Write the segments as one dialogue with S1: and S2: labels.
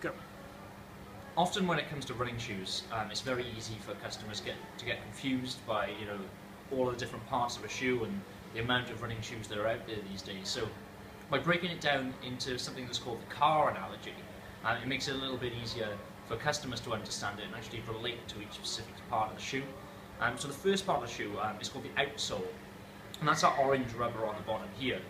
S1: Go.
S2: Often when it comes to running shoes, it's very easy for customers to get confused by all of the different parts of a shoe and the amount of running shoes that are out there these days. So by breaking it down into something that's called the car analogy, it makes it a little bit easier for customers to understand it and actually relate to each specific part of the shoe. So the first part of the shoe is called the outsole, and that's our orange rubber on the bottom here.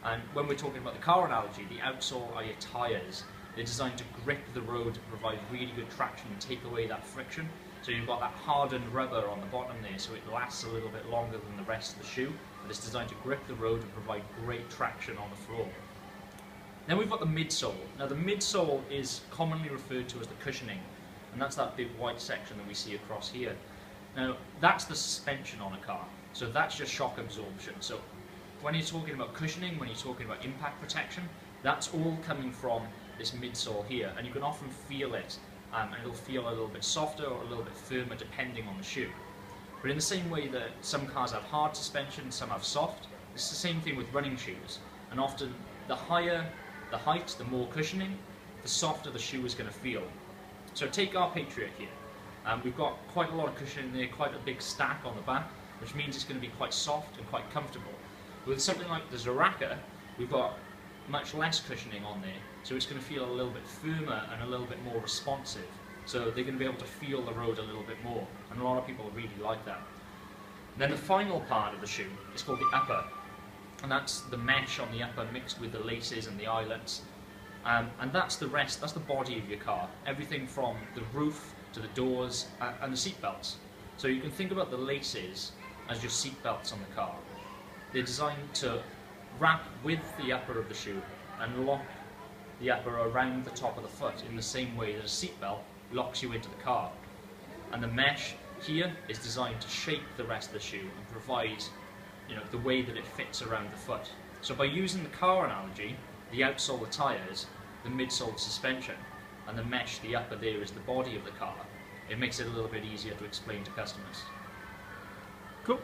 S2: And when we're talking about the car analogy, the outsole are your tyres. They're designed to grip the road and provide really good traction and take away that friction. So you've got that hardened rubber on the bottom there, so it lasts a little bit longer than the rest of the shoe, but it's designed to grip the road and provide great traction on the floor. Then we've got the midsole. Now the midsole is commonly referred to as the cushioning, and that's that big white section that we see across here. Now that's the suspension on a car, so that's your shock absorption. So when you're talking about cushioning, when you're talking about impact protection, that's all coming from this midsole here, and you can often feel it, and it'll feel a little bit softer or a little bit firmer depending on the shoe. But in the same way that some cars have hard suspension, some have soft, it's the same thing with running shoes, and often the higher the height, the more cushioning, the softer the shoe is going to feel. So take our Patriot here. We've got quite a lot of cushioning there, quite a big stack on the back, which means it's going to be quite soft and quite comfortable. With something like the Zoraka, we've got much less cushioning on there, so it's going to feel a little bit firmer and a little bit more responsive. So they're going to be able to feel the road a little bit more, and a lot of people really like that. Then the final part of the shoe is called the upper, and that's the mesh on the upper mixed with the laces and the eyelets. And that's the rest, that's the body of your car. Everything from the roof to the doors and the seat belts. So you can think about the laces as your seat belts on the car. They're designed to wrap with the upper of the shoe and lock the upper around the top of the foot in the same way that a seat belt locks you into the car. And the mesh here is designed to shape the rest of the shoe and provide the way that it fits around the foot. So by using the car analogy, the outsole the tyres, the midsole the suspension, and the mesh, the upper there, is the body of the car, it makes it a little bit easier to explain to customers.
S1: Cool.